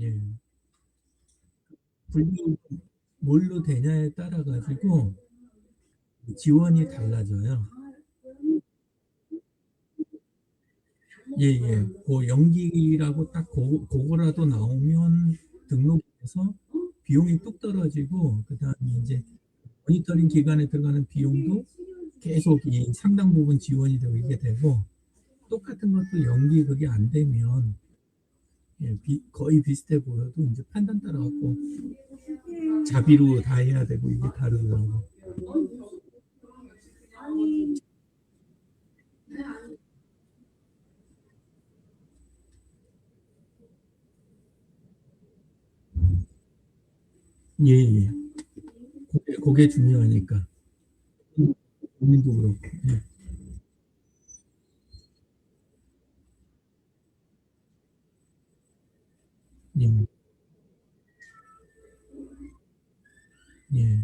예. 분류 뭘로 되냐에 따라 가지고 지원이 달라져요. 예예. 그 연기라고 딱 그거라도 나오면 등록해서 비용이 뚝 떨어지고, 그다음에 이제 모니터링 기간에 들어가는 비용도 계속 이 상당 부분 지원이 되고 이게 되고, 똑같은 것도 연기 그게 안 되면 예, 거의 비슷해 보여도 이제 판단 따라 갖고 자비로 다 해야 되고 이게 다르더라고. 예, 예. 그게 중요하니까. 본인도 그렇고. 예. 예. 예.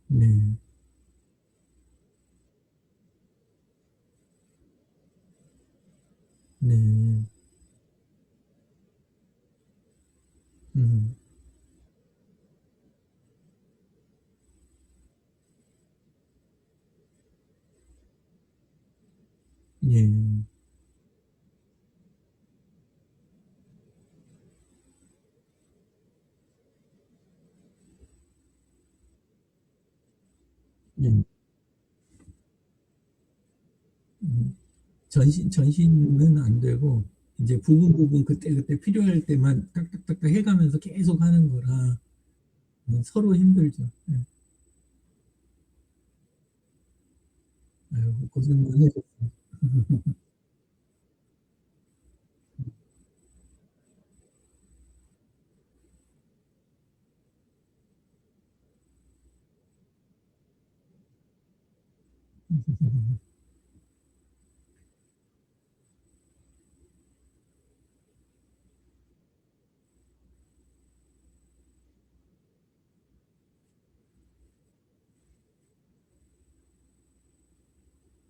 네. 네. 음. 예. 예. 음. 전신은 안 되고 이제 부분 그때 필요할 때만 딱딱딱딱 해가면서 계속 하는 거라 서로 힘들죠. 예. 아유, 고생 많이 했어요.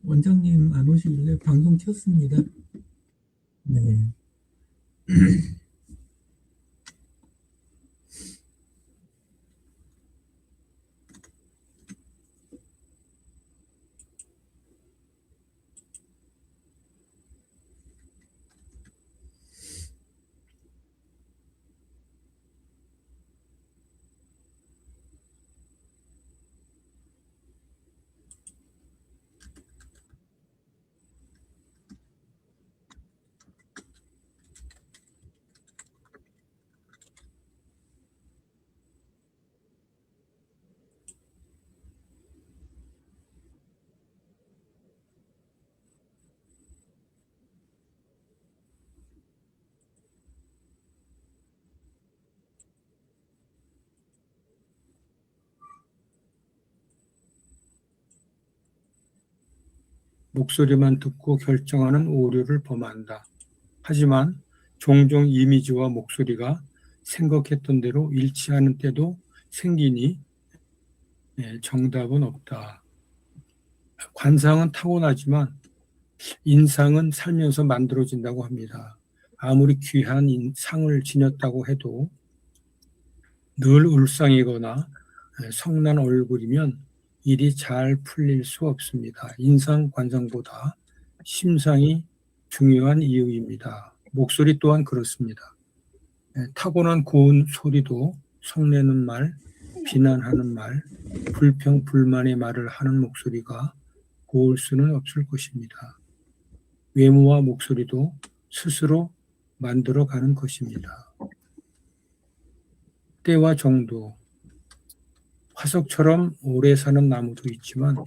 원장님 안 오시길래 방송 켰습니다. 네. 목소리만 듣고 결정하는 오류를 범한다. 하지만 종종 이미지와 목소리가 생각했던 대로 일치하는 때도 생기니 정답은 없다. 관상은 타고나지만 인상은 살면서 만들어진다고 합니다. 아무리 귀한 상을 지녔다고 해도 늘 울상이거나 성난 얼굴이면 일이 잘 풀릴 수 없습니다. 인상 관상보다 심상이 중요한 이유입니다. 목소리 또한 그렇습니다. 타고난 고운 소리도 성내는 말, 비난하는 말, 불평, 불만의 말을 하는 목소리가 고울 수는 없을 것입니다. 외모와 목소리도 스스로 만들어가는 것입니다. 때와 정도, 화석처럼 오래 사는 나무도 있지만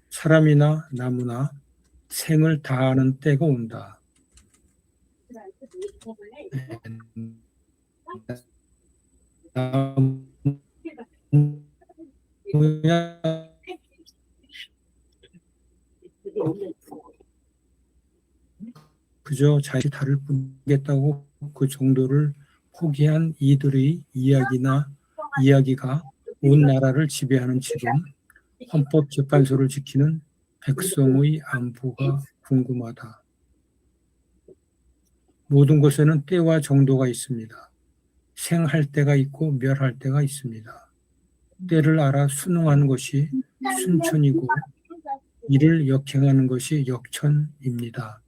사람이나 나무나 생을 다하는 때가 온다. 그저 자신이 다를 뿐이겠다고 그 정도를 포기한 이들의 이야기가 온 나라를 지배하는 지금 헌법재판소를 지키는 백성의 안부가 궁금하다. 모든 것에는 때와 정도가 있습니다. 생할 때가 있고 멸할 때가 있습니다. 때를 알아 순응하는 것이 순천이고 이를 역행하는 것이 역천입니다.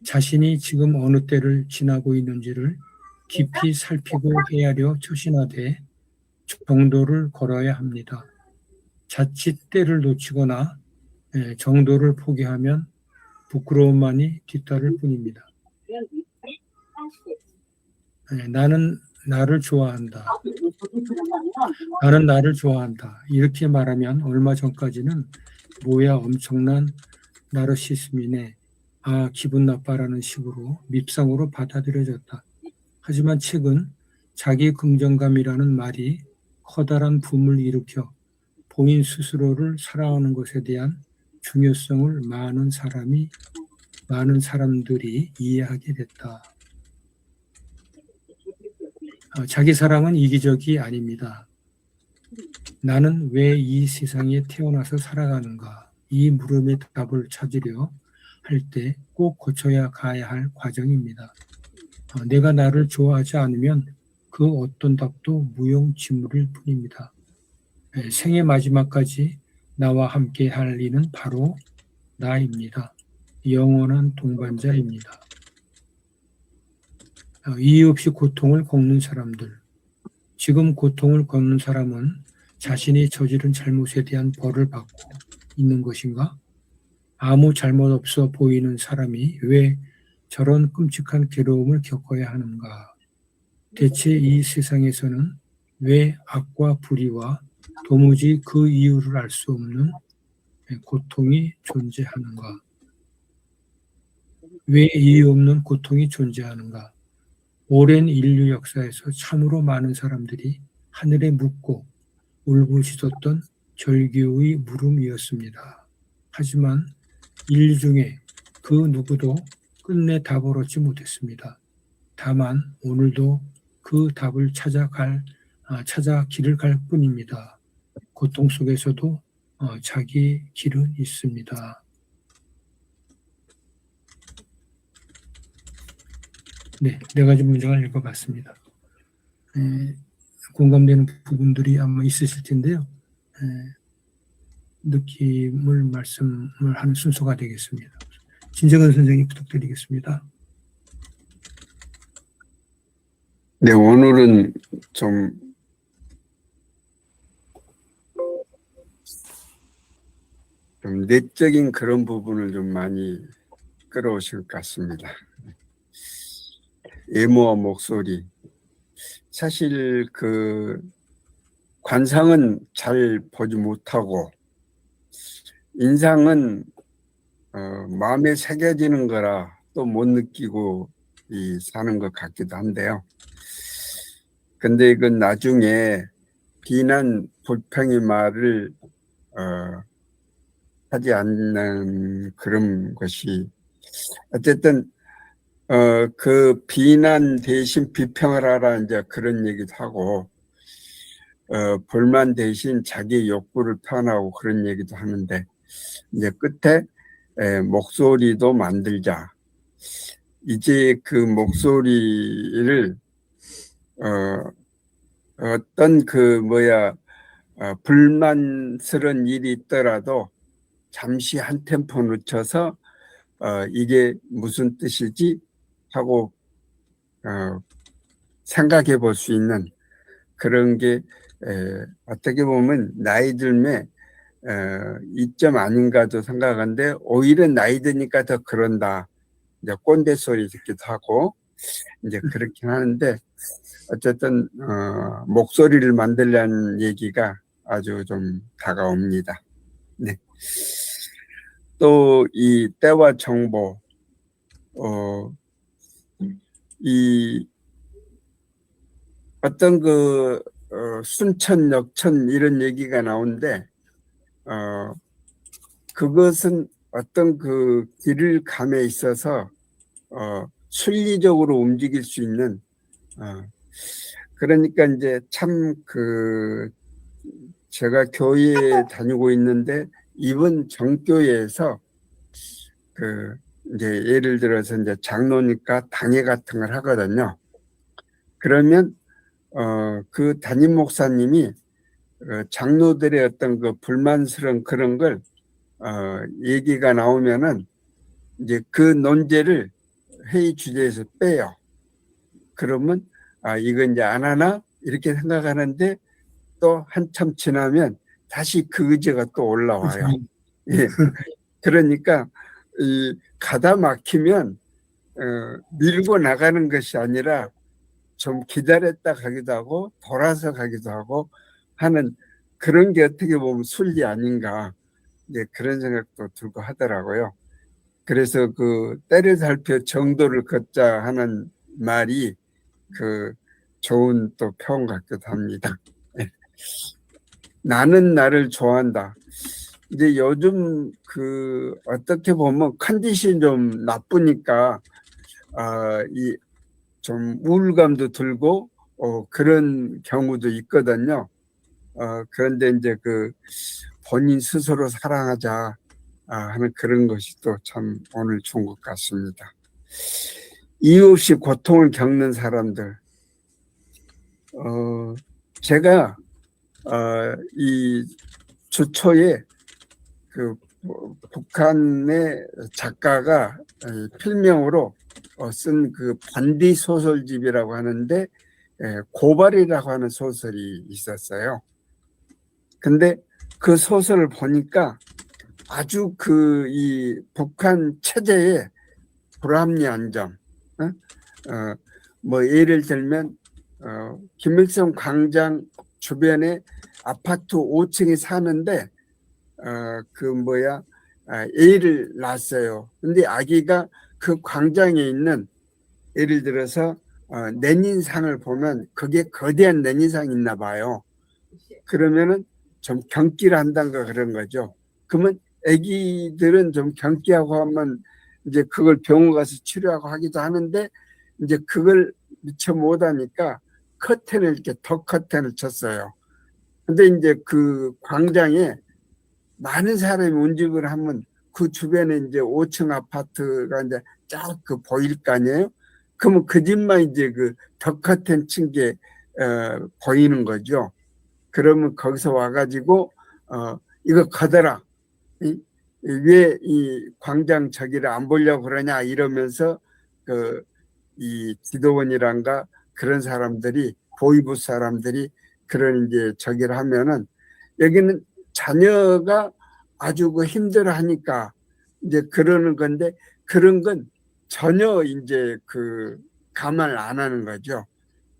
자신이 지금 어느 때를 지나고 있는지를 깊이 살피고 헤아려 처신하되 정도를 걸어야 합니다. 자칫 때를 놓치거나 정도를 포기하면 부끄러움만이 뒤따를 뿐입니다. 나는 나를 좋아한다. 나는 나를 좋아한다. 이렇게 말하면 얼마 전까지는 뭐야 엄청난 나르시즘이네. 아 기분 나빠라는 식으로 밉상으로 받아들여졌다. 하지만 최근 자기 긍정감이라는 말이 커다란 붐을 일으켜 본인 스스로를 사랑하는 것에 대한 중요성을 많은 사람들이 이해하게 됐다. 자기 사랑은 이기적이 아닙니다. 나는 왜 이 세상에 태어나서 살아가는가? 이 물음의 답을 찾으려 할 때 꼭 거쳐야 가야 할 과정입니다. 내가 나를 좋아하지 않으면 그 어떤 답도 무용지물일 뿐입니다. 생의 마지막까지 나와 함께 할 이는 바로 나입니다. 영원한 동반자입니다. 이유 없이 고통을 겪는 사람들. 지금 고통을 겪는 사람은 자신이 저지른 잘못에 대한 벌을 받고 있는 것인가? 아무 잘못 없어 보이는 사람이 왜 저런 끔찍한 괴로움을 겪어야 하는가? 대체 이 세상에서는 왜 악과 불의와 도무지 그 이유를 알 수 없는 고통이 존재하는가? 왜 이유 없는 고통이 존재하는가? 오랜 인류 역사에서 참으로 많은 사람들이 하늘에 묻고 울부짖었던 절규의 물음이었습니다. 하지만 인류 중에 그 누구도 끝내 답을 얻지 못했습니다. 다만 오늘도 그 답을 찾아 길을 갈 뿐입니다. 고통 속에서도 자기 길은 있습니다. 네, 네 가지 문장을 읽어봤습니다. 공감되는 부분들이 아마 있으실 텐데요. 느낌을 말씀을 하는 순서가 되겠습니다. 진정은 선생님 부탁드리겠습니다. 네, 오늘은 좀 내적인 그런 부분을 좀 많이 끌어오실 것 같습니다. 외모와 목소리. 사실 그 관상은 잘 보지 못하고 인상은 마음에 새겨지는 거라 또 못 느끼고 사는 것 같기도 한데요. 근데 이건 나중에 비난, 불평의 말을 하지 않는 그런 것이 어쨌든 그 비난 대신 비평을 하라 이제 그런 얘기도 하고 불만 대신 자기 욕구를 표현하고 그런 얘기도 하는데 이제 끝에 목소리도 만들자. 이제 그 목소리를 어떤 불만스러운 일이 있더라도 잠시 한 템포 늦춰서 이게 무슨 뜻이지 하고 생각해 볼 수 있는 그런 게 어떻게 보면 나이 들면 이점 아닌가도 생각하는데 오히려 나이 드니까 더 그런다. 이제 꼰대 소리 듣기도 하고 이제 그렇긴 하는데 어쨌든 목소리를 만들려는 얘기가 아주 좀 다가옵니다. 네. 또 이 때와 정보, 이 어떤 순천, 역천 이런 얘기가 나오는데 그것은 어떤 그 길을 감에 있어서 순리적으로 움직일 수 있는 그러니까 이제 참 제가 교회에 다니고 있는데 이번 정교회에서 그 이제 예를 들어서 이제 장로니까 당회 같은 걸 하거든요. 그러면 그 담임 목사님이 장로들의 어떤 그 불만스러운 그런 걸 얘기가 나오면은 이제 그 논제를 회의 주제에서 빼요. 그러면 이건 이제 안 하나 이렇게 생각하는데 또 한참 지나면 다시 그 의제가 또 올라와요. 예. 그러니까 이 가다 막히면 밀고 나가는 것이 아니라 좀 기다렸다 가기도 하고 돌아서 가기도 하고 하는 그런 게 어떻게 보면 순리 아닌가 이제 그런 생각도 들고 하더라고요. 그래서 그 때를 살펴 정도를 걷자 하는 말이 그 좋은 또 표현 같기도 합니다. 나는 나를 좋아한다. 이제 요즘 그 어떻게 보면 컨디션이 좀 나쁘니까 이 좀 우울감도 들고 그런 경우도 있거든요. 그런데 이제 그 본인 스스로 사랑하자 하는 그런 것이 또 참 오늘 좋은 것 같습니다. 이유 없이 고통을 겪는 사람들. 제가 이 주초에 그 북한의 작가가 필명으로 쓴 그 반디 소설집이라고 하는데 고발이라고 하는 소설이 있었어요. 근데 그 소설을 보니까 아주 그 이 북한 체제의 불합리한 점, 뭐 예를 들면 김일성 광장 주변에 아파트 5층에 사는데 애를 낳았어요. 근데 아기가 그 광장에 있는 예를 들어서 내닌상을 보면 그게 거대한 내닌상이 있나 봐요. 그러면은 좀 경기를 한다든가 그런 거죠. 그러면 아기들은 좀 경기하고 하면 이제 그걸 병원 가서 치료하고 하기도 하는데 이제 그걸 미처 못하니까 커튼을 이렇게 더 커튼을 쳤어요. 근데 이제 그 광장에 많은 사람이 운집을 하면 그 주변에 이제 5층 아파트가 이제 쫙 그 보일 거 아니에요? 그러면 그 집만 이제 그 더 커튼 친 게 보이는 거죠. 그러면 거기서 와가지고 이거 걷어라. 왜 이 광장 저기를 안 보려고 그러냐 이러면서 그 이 지도원이란가 그런 사람들이 보이부 사람들이 그런 이제 저기를 하면은 여기는 자녀가 아주 그 힘들어하니까 이제 그러는 건데 그런 건 전혀 이제 그 감안을 안 하는 거죠.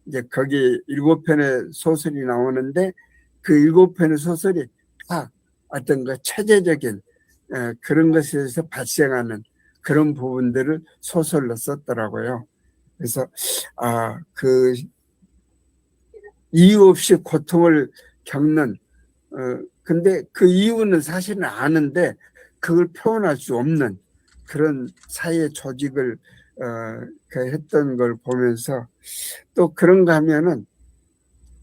이제 거기 7편의 소설이 나오는데 그 7편의 소설이 다 어떤 그 체제적인 그런 것에서 발생하는 그런 부분들을 소설로 썼더라고요. 그래서 그 이유 없이 고통을 겪는 근데 그 이유는 사실은 아는데 그걸 표현할 수 없는 그런 사회 조직을 했던 걸 보면서 또 그런가 하면은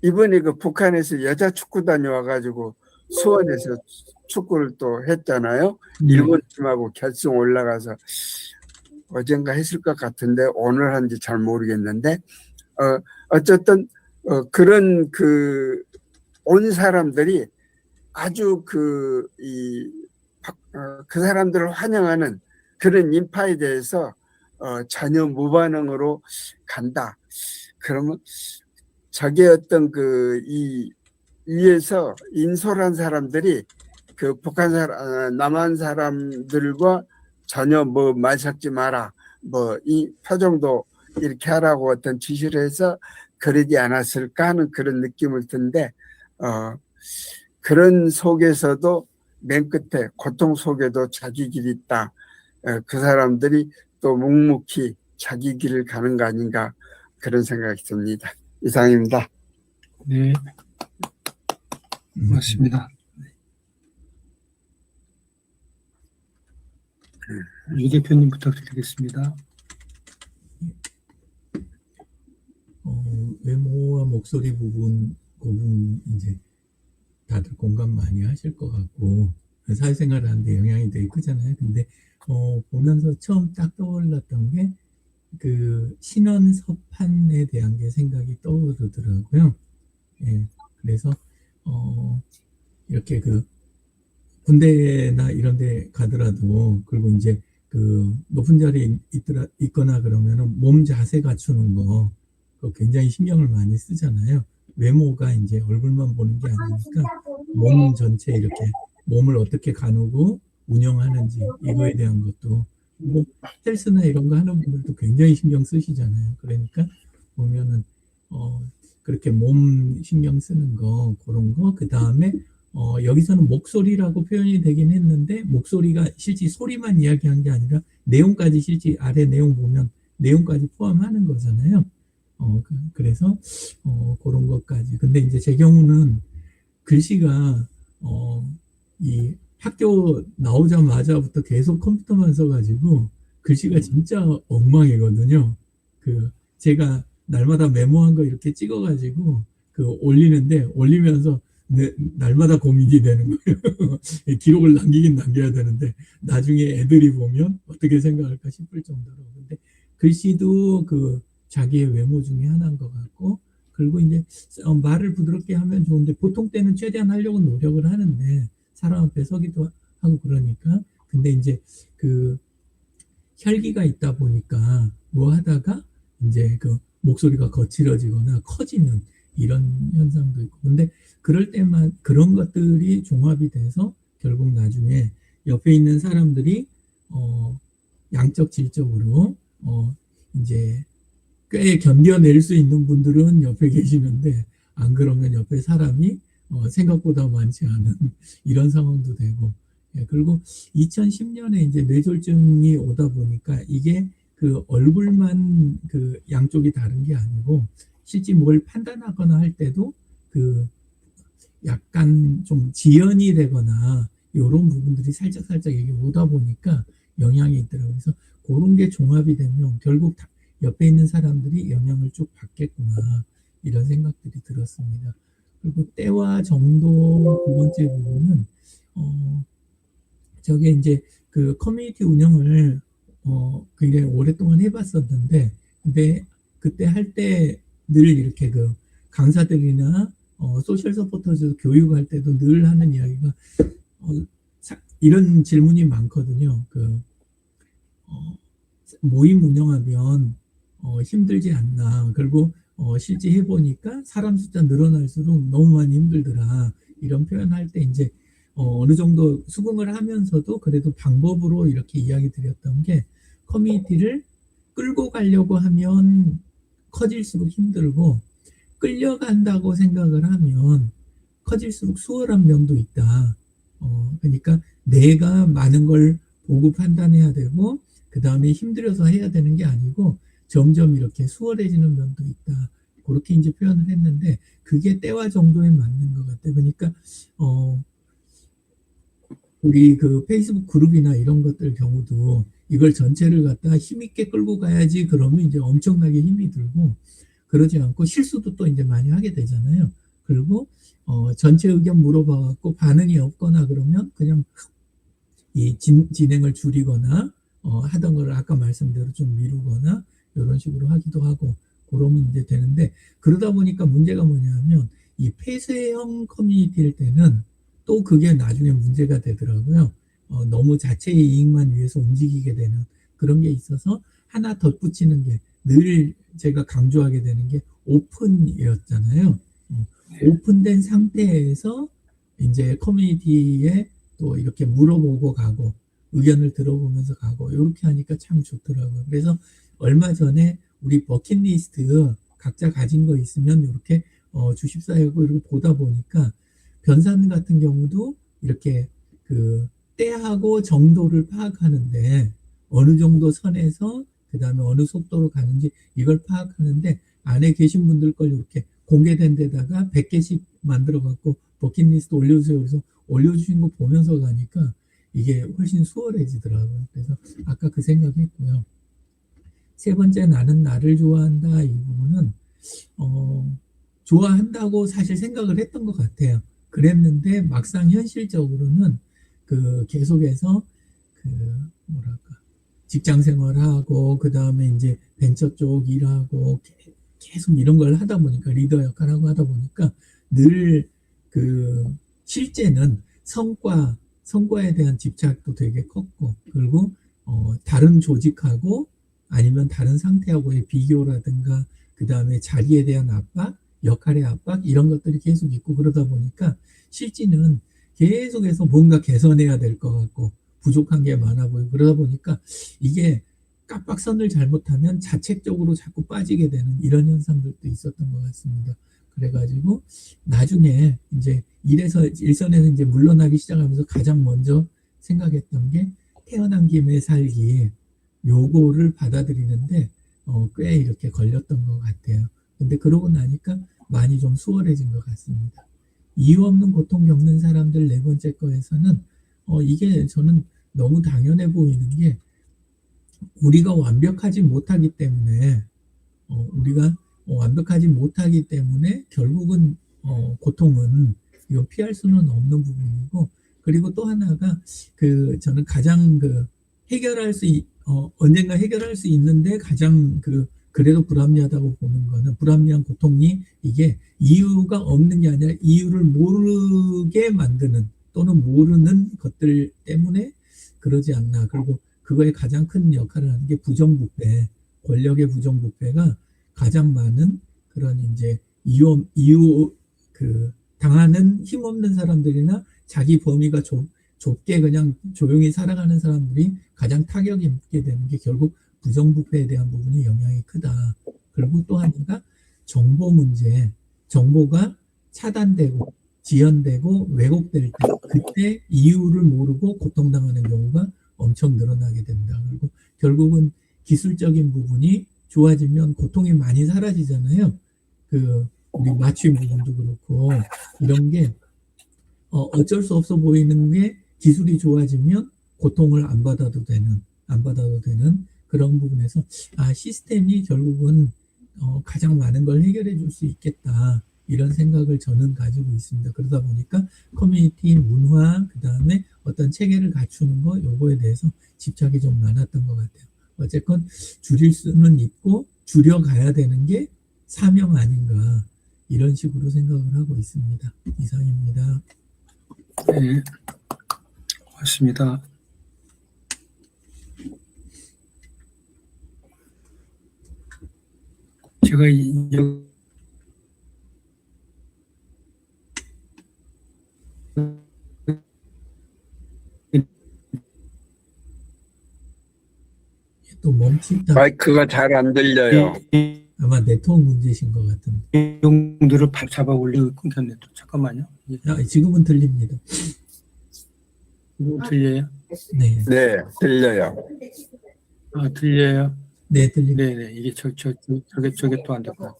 이번에 그 북한에서 여자 축구단이 와가지고 수원에서 축구를 또 했잖아요. 일본 팀하고 결승 올라가서 어젠가 했을 것 같은데 오늘 한지 잘 모르겠는데 어쨌든 그런 그 온 사람들이 아주 그 사람들을 환영하는 그런 인파에 대해서 전혀 무반응으로 간다. 그러면 저게 어떤 그 위에서 인솔한 사람들이 그 북한 사람, 남한 사람들과 전혀 뭐 말 섞지 마라. 뭐 이 표정도 이렇게 하라고 어떤 지시를 해서 그러지 않았을까 하는 그런 느낌을 든데 그런 속에서도 맨 끝에 고통 속에도 자기 길이 있다. 그 사람들이 또 묵묵히 자기 길을 가는 거 아닌가 그런 생각이 듭니다. 이상입니다. 네, 맞습니다. 유 대표님 부탁드리겠습니다. 외모와 목소리 부분 이제 다들 공감 많이 하실 것 같고 사회생활을 하는데 영향이 되게 크잖아요. 근데 보면서 처음 딱 떠올랐던 게 그 신원 서판에 대한 게 생각이 떠오르더라고요. 예, 그래서 이렇게 그 군대나 이런 데 가더라도 그리고 이제 그 높은 자리에 있거나 그러면은 몸 자세 갖추는 거 그거 굉장히 신경을 많이 쓰잖아요. 외모가 이제 얼굴만 보는 게 아니니까 몸 전체 이렇게 몸을 어떻게 가누고 운영하는지 이거에 대한 것도 뭐 헬스나 이런 거 하는 분들도 굉장히 신경 쓰시잖아요. 그러니까 보면은 그렇게 몸 신경 쓰는 거 그런 거 그다음에 여기서는 목소리라고 표현이 되긴 했는데 목소리가 실제 소리만 이야기한 게 아니라 내용까지 실제 아래 내용 보면 내용까지 포함하는 거잖아요. 그래서 그런 것까지. 근데 이제 제 경우는 글씨가 이 학교 나오자마자부터 계속 컴퓨터만 써가지고 글씨가 진짜 엉망이거든요. 그 제가 날마다 메모한 거 이렇게 찍어가지고 그 올리면서 날마다 고민이 되는 거예요. 기록을 남기긴 남겨야 되는데 나중에 애들이 보면 어떻게 생각할까 싶을 정도로. 근데 글씨도 그 자기의 외모 중에 하나인 것 같고 그리고 이제 말을 부드럽게 하면 좋은데 보통 때는 최대한 하려고 노력을 하는데 사람 앞에 서기도 하고 그러니까 근데 이제 그 혈기가 있다 보니까 뭐 하다가 이제 그 목소리가 거칠어지거나 커지는 이런 현상도 있고 근데 그럴 때만 그런 것들이 종합이 돼서 결국 나중에 옆에 있는 사람들이 양적 질적으로 이제 꽤 견뎌낼 수 있는 분들은 옆에 계시는데 안 그러면 옆에 사람이 생각보다 많지 않은 이런 상황도 되고 그리고 2010년에 이제 뇌졸중이 오다 보니까 이게 그 얼굴만 그 양쪽이 다른 게 아니고 실제 뭘 판단하거나 할 때도 그 약간 좀 지연이 되거나 이런 부분들이 살짝 이게 오다 보니까 영향이 있더라고요. 그래서 그런 게 종합이 되면 결국 옆에 있는 사람들이 영향을 쭉 받겠구나 이런 생각들이 들었습니다. 그리고 때와 정도 두 번째 부분은 저게 이제 그 커뮤니티 운영을 굉장히 오랫동안 해봤었는데 근데 그때 할 때 늘 이렇게 그 강사들이나 소셜 서포터즈 교육할 때도 늘 하는 이야기가 이런 질문이 많거든요. 그 모임 운영하면 힘들지 않나. 그리고 실제 해보니까 사람 숫자 늘어날수록 너무 많이 힘들더라. 이런 표현할 때 이제 어느 정도 수긍을 하면서도 그래도 방법으로 이렇게 이야기 드렸던 게 커뮤니티를 끌고 가려고 하면 커질수록 힘들고 끌려간다고 생각을 하면 커질수록 수월한 면도 있다. 그러니까 내가 많은 걸 보고 판단해야 되고 그 다음에 힘들어서 해야 되는 게 아니고 점점 이렇게 수월해지는 면도 있다. 그렇게 이제 표현을 했는데 그게 때와 정도에 맞는 것 같아요. 그러니까 우리 그 페이스북 그룹이나 이런 것들 경우도 이걸 전체를 갖다 힘있게 끌고 가야지 그러면 이제 엄청나게 힘이 들고 그러지 않고 실수도 또 이제 많이 하게 되잖아요. 그리고 전체 의견 물어봐갖고 반응이 없거나 그러면 그냥 이 진행을 줄이거나 하던 걸 아까 말씀대로 좀 미루거나 이런 식으로 하기도 하고 그러면 이제 되는데 그러다 보니까 문제가 뭐냐면 이 폐쇄형 커뮤니티일 때는 또 그게 나중에 문제가 되더라고요. 너무 자체의 이익만 위해서 움직이게 되는 그런 게 있어서 하나 덧붙이는 게 늘 제가 강조하게 되는 게 오픈이었잖아요. 오픈된 상태에서 이제 커뮤니티에 또 이렇게 물어보고 가고 의견을 들어보면서 가고 이렇게 하니까 참 좋더라고요. 그래서 얼마 전에 우리 버킷리스트 각자 가진 거 있으면 이렇게 주십사하고 이렇게 보다 보니까 변산 같은 경우도 이렇게 그 때하고 정도를 파악하는데 어느 정도 선에서 그 다음에 어느 속도로 가는지 이걸 파악하는데 안에 계신 분들 걸 이렇게 공개된 데다가 100개씩 만들어 갖고 버킷리스트 올려주세요. 그래서 올려주신 거 보면서 가니까 이게 훨씬 수월해지더라고요. 그래서 아까 그 생각했고요. 세 번째 나는 나를 좋아한다 이 부분은 좋아한다고 사실 생각을 했던 것 같아요. 그랬는데 막상 현실적으로는 그 계속해서 그 뭐랄까 직장 생활하고 그 다음에 이제 벤처 쪽 일하고 계속 이런 걸 하다 보니까 리더 역할하고 하다 보니까 늘 그 실제는 성과에 대한 집착도 되게 컸고 그리고 다른 조직하고 아니면 다른 상태하고의 비교라든가 그 다음에 자리에 대한 압박, 역할의 압박 이런 것들이 계속 있고 그러다 보니까 실제는 계속해서 뭔가 개선해야 될 것 같고 부족한 게 많아 보이고 그러다 보니까 이게 깜빡선을 잘못하면 자책적으로 자꾸 빠지게 되는 이런 현상들도 있었던 것 같습니다. 그래가지고 나중에 이제 일선에서 이제 물러나기 시작하면서 가장 먼저 생각했던 게 태어난 김에 살기 요거를 받아들이는데 꽤 이렇게 걸렸던 것 같아요. 근데 그러고 나니까 많이 좀 수월해진 것 같습니다. 이유 없는 고통 겪는 사람들 네 번째 거에서는 이게 저는 너무 당연해 보이는 게 우리가 완벽하지 못하기 때문에 결국은 고통은 이거 피할 수는 없는 부분이고 그리고 또 하나가 저는 가장 언젠가 해결할 수 있는데 가장 그래도 불합리하다고 보는 거는 불합리한 고통이 이게 이유가 없는 게 아니라 이유를 모르게 만드는 또는 모르는 것들 때문에 그러지 않나. 그리고 그거에 가장 큰 역할을 하는 게 부정부패, 권력의 부정부패가 가장 많은 그런 이제 당하는 힘없는 사람들이나 자기 범위가 좁게 그냥 조용히 살아가는 사람들이 가장 타격이 입게 되는 게 결국 부정부패에 대한 부분이 영향이 크다. 그리고 또 하나가 정보 문제, 정보가 차단되고 지연되고 왜곡될 때 그때 이유를 모르고 고통당하는 경우가 엄청 늘어나게 된다. 그리고 결국은 기술적인 부분이 좋아지면 고통이 많이 사라지잖아요. 우리 마취 부분도 그렇고 이런 게 어쩔 수 없어 보이는 게 기술이 좋아지면 고통을 안 받아도 되는 그런 부분에서 시스템이 결국은 가장 많은 걸 해결해 줄 수 있겠다. 이런 생각을 저는 가지고 있습니다. 그러다 보니까 커뮤니티 문화 그다음에 어떤 체계를 갖추는 거 요거에 대해서 집착이 좀 많았던 것 같아요. 어쨌건 줄일 수는 있고 줄여가야 되는 게 사명 아닌가 이런 식으로 생각을 하고 있습니다. 이상입니다. 네, 고맙습니다. 제가 또 멈칫다. 마이크가 잘 안 들려요. 아마 네트워크 문제신 것 같은데. 내용들을 잡아 올리고 끊겼네. 또 잠깐만요. 지금은 들립니다. 지금 들려요? 네. 네, 들려요. 들려요? 네, 들립니다. 네네. 이게 저게 또 안 됐구나.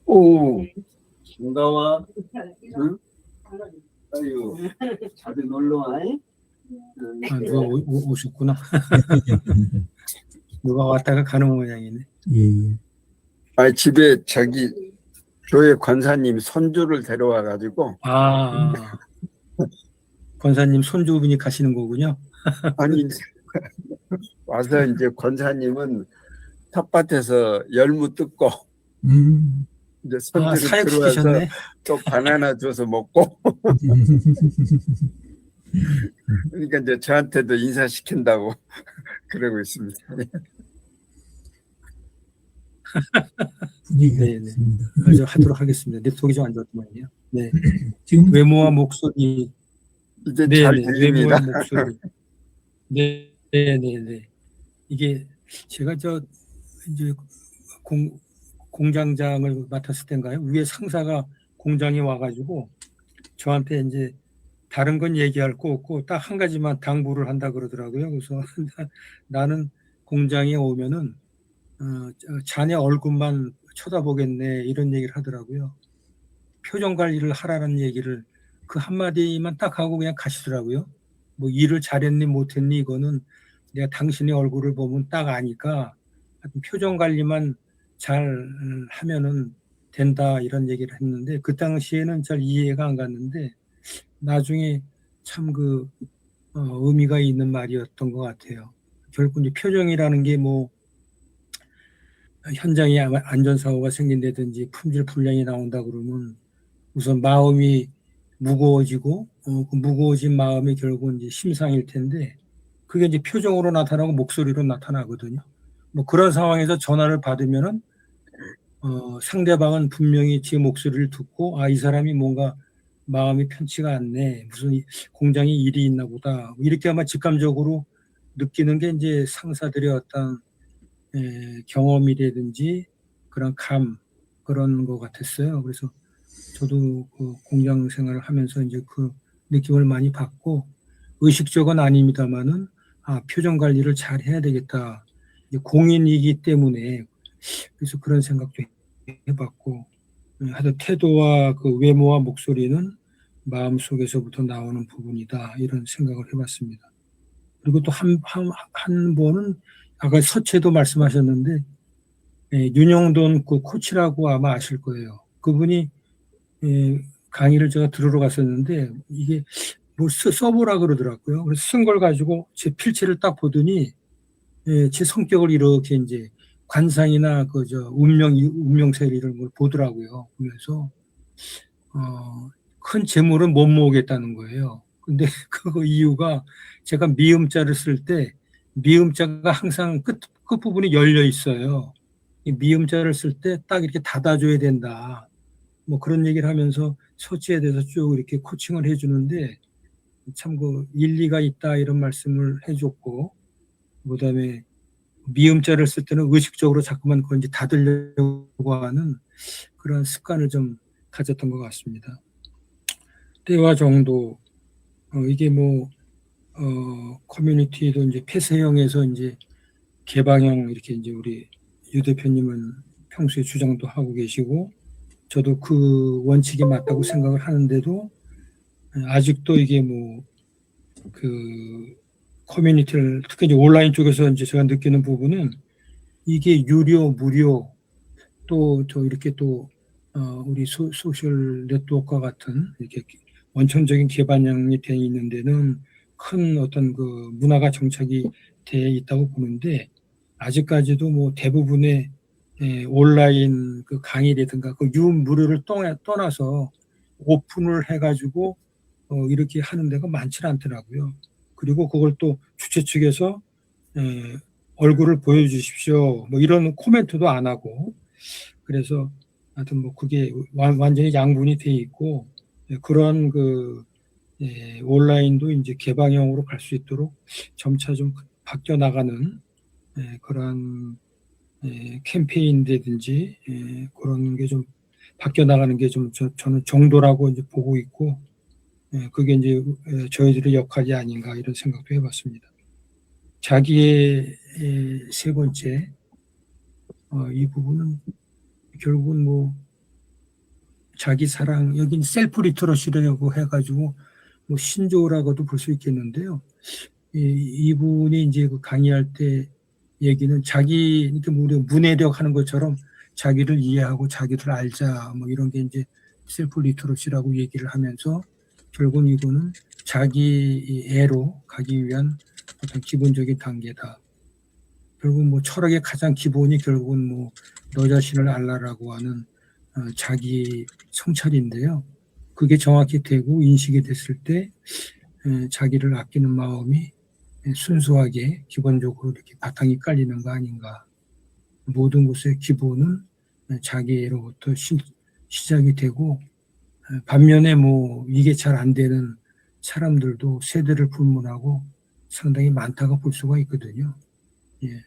오, 반가워. 응? 아유, 자주 놀러 와. 누가 오셨구나. 누가 왔다가 가는 모양이네. 예. 집에 교회 권사님 손주를 데려와가지고. 권사님 손주분이 가시는 거군요. 아니, 와서 이제 권사님은 텃밭에서 열무 뜯고, 이제 손주를 들어와서 또 바나나 줘서 먹고. 그러니까 이제 저한테도 인사시킨다고 그러고 있습니다. 분위기가 네네. 하도록 하겠습니다. 네트워크가 좀 안 좋았더만요. 네. 지금 외모와 목소리. 이제 잘 들립니다. 외모와 목소리. 네네네. 이게 제가 이제 공장장을 맡았을 때인가요? 위에 상사가 공장에 와가지고 저한테 이제 다른 건 얘기할 거 없고 딱 한 가지만 당부를 한다 그러더라고요. 그래서 나는 공장에 오면은 자네 얼굴만 쳐다보겠네 이런 얘기를 하더라고요. 표정 관리를 하라는 얘기를 그 한마디만 딱 하고 그냥 가시더라고요. 뭐 일을 잘했니 못했니 이거는 내가 당신의 얼굴을 보면 딱 아니까 표정 관리만 잘 하면은 된다 이런 얘기를 했는데 그 당시에는 잘 이해가 안 갔는데 나중에 참 의미가 있는 말이었던 것 같아요. 결국 이제 표정이라는 게 뭐 현장에 안전사고가 생긴다든지 품질 불량이 나온다 그러면 우선 마음이 무거워지고 그 무거워진 마음이 결국 이제 심상일 텐데 그게 이제 표정으로 나타나고 목소리로 나타나거든요. 뭐 그런 상황에서 전화를 받으면은 상대방은 분명히 제 목소리를 듣고 이 사람이 뭔가 마음이 편치가 않네. 무슨 공장에 일이 있나 보다. 이렇게 아마 직감적으로 느끼는 게 이제 상사들의 어떤 경험이라든지 그런 그런 것 같았어요. 그래서 저도 그 공장 생활을 하면서 이제 그 느낌을 많이 받고 의식적은 아닙니다만은 표정 관리를 잘 해야 되겠다. 이제 공인이기 때문에 그래서 그런 생각도 해봤고 하여튼 태도와 그 외모와 목소리는 마음 속에서부터 나오는 부분이다 이런 생각을 해봤습니다. 그리고 또 한 번은 아까 서채도 말씀하셨는데 윤영돈 그 코치라고 아마 아실 거예요. 그분이 강의를 제가 들으러 갔었는데 이게 뭐 써보라 그러더라고요. 그래서 쓴 걸 가지고 제 필체를 딱 보더니 제 성격을 이렇게 이제 관상이나 운명세일 이런 걸 보더라고요. 그래서 큰 재물은 못 모으겠다는 거예요. 근데 그 이유가 제가 미음자를 쓸 때 미음자가 항상 끝부분이 열려 있어요. 이 미음자를 쓸 때 딱 이렇게 닫아줘야 된다. 뭐 그런 얘기를 하면서 서치에 대해서 쭉 이렇게 코칭을 해주는데 참 일리가 있다 이런 말씀을 해줬고 그다음에 미음자를 쓸 때는 의식적으로 자꾸만 그걸 이제 닫으려고 하는 그런 습관을 좀 가졌던 것 같습니다. 때와 정도 이게 커뮤니티도 이제 폐쇄형에서 이제 개방형 이렇게 이제 우리 유 대표님은 평소에 주장도 하고 계시고 저도 그 원칙에 맞다고 생각을 하는데도 아직도 이게 커뮤니티를 특히 이제 온라인 쪽에서 이제 제가 느끼는 부분은 이게 유료, 무료 또 이렇게 우리 소셜 네트워크와 같은 이렇게 원천적인 개방형이 되어 있는 데는 큰 어떤 그 문화가 정착이 되어 있다고 보는데 아직까지도 대부분의 온라인 그 강의라든가 그 유무료를 떠나서 오픈을 해가지고 이렇게 하는 데가 많지 않더라고요. 그리고 그걸 또 주최 측에서 얼굴을 보여주십시오. 이런 코멘트도 안 하고 그래서 하여튼 그게 완전히 양분이 돼 있고 그런 온라인도 이제 개방형으로 갈 수 있도록 점차 좀 바뀌어 나가는 그런 캠페인이라든지 그런 게 좀 바뀌어 나가는 게 좀 저는 정도라고 이제 보고 있고 그게 이제 저희들의 역할이 아닌가 이런 생각도 해봤습니다. 자기의 세 번째 이 부분은 결국은 자기 사랑 여긴 셀프 리터러시라고 해가지고 신조라고도 볼 수 있겠는데요. 이분이 이제 강의할 때 얘기는 자기 이렇게 우리 문해력 하는 것처럼 자기를 이해하고 자기를 알자 이런 게 이제 셀프 리터러시라고 얘기를 하면서 결국 이거는 자기 애로 가기 위한 어떤 기본적인 단계다. 결국 철학의 가장 기본이 결국은 너 자신을 알라라고 하는 자기 성찰인데요. 그게 정확히 되고 인식이 됐을 때 자기를 아끼는 마음이 순수하게 기본적으로 이렇게 바탕이 깔리는 거 아닌가. 모든 것의 기본은 자기로부터 시작이 되고 반면에 이게 잘 안 되는 사람들도 세대를 불문하고 상당히 많다고 볼 수가 있거든요. 예.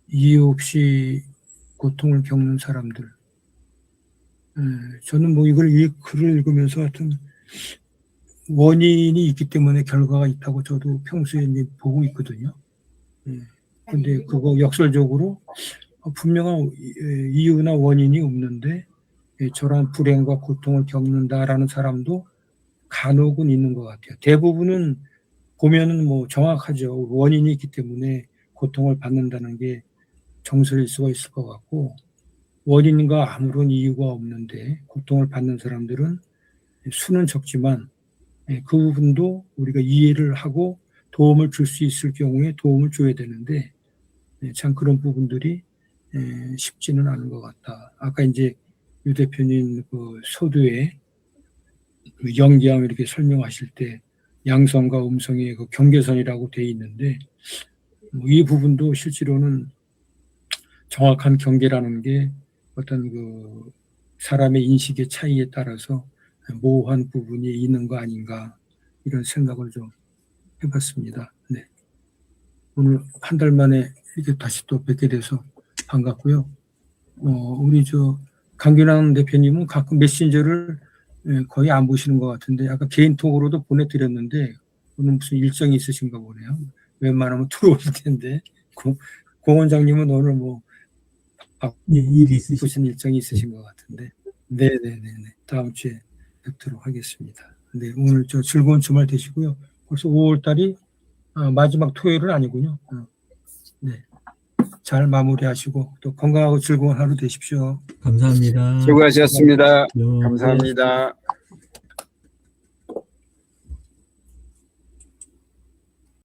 이유 없이 고통을 겪는 사람들. 저는 이 글을 읽으면서 하여튼 원인이 있기 때문에 결과가 있다고 저도 평소에 이제 보고 있거든요. 근데 그거 역설적으로 분명한 이유나 원인이 없는데 저런 불행과 고통을 겪는다라는 사람도 간혹은 있는 것 같아요. 대부분은 보면은 정확하죠. 원인이 있기 때문에 고통을 받는다는 게 정설일 수가 있을 것 같고 원인과 아무런 이유가 없는데 고통을 받는 사람들은 수는 적지만 그 부분도 우리가 이해를 하고 도움을 줄 수 있을 경우에 도움을 줘야 되는데 참 그런 부분들이 쉽지는 않은 것 같다. 아까 이제 유 대표님 그 소두의 그 영기암 이렇게 설명하실 때 양성과 음성의 그 경계선이라고 돼 있는데 이 부분도 실제로는 정확한 경계라는 게 어떤 그 사람의 인식의 차이에 따라서 모호한 부분이 있는 거 아닌가 이런 생각을 좀 해봤습니다. 네. 오늘 한 달 만에 이렇게 다시 또 뵙게 돼서 반갑고요. 우리 저 강균환 대표님은 가끔 메신저를 거의 안 보시는 것 같은데 아까 개인톡으로도 보내드렸는데 오늘 무슨 일정이 있으신가 보네요. 웬만하면 들어오실 텐데 고 원장님은 오늘 뭐 예, 일이 있으시죠. 무슨 일정이 있으신 것 같은데 네네네네 다음 주에 뵙도록 하겠습니다. 네 오늘 저 즐거운 주말 되시고요. 벌써 5월달이 마지막 토요일은 아니군요. 네. 잘 마무리하시고 또 건강하고 즐거운 하루 되십시오. 감사합니다. 수고하셨습니다. 요. 감사합니다.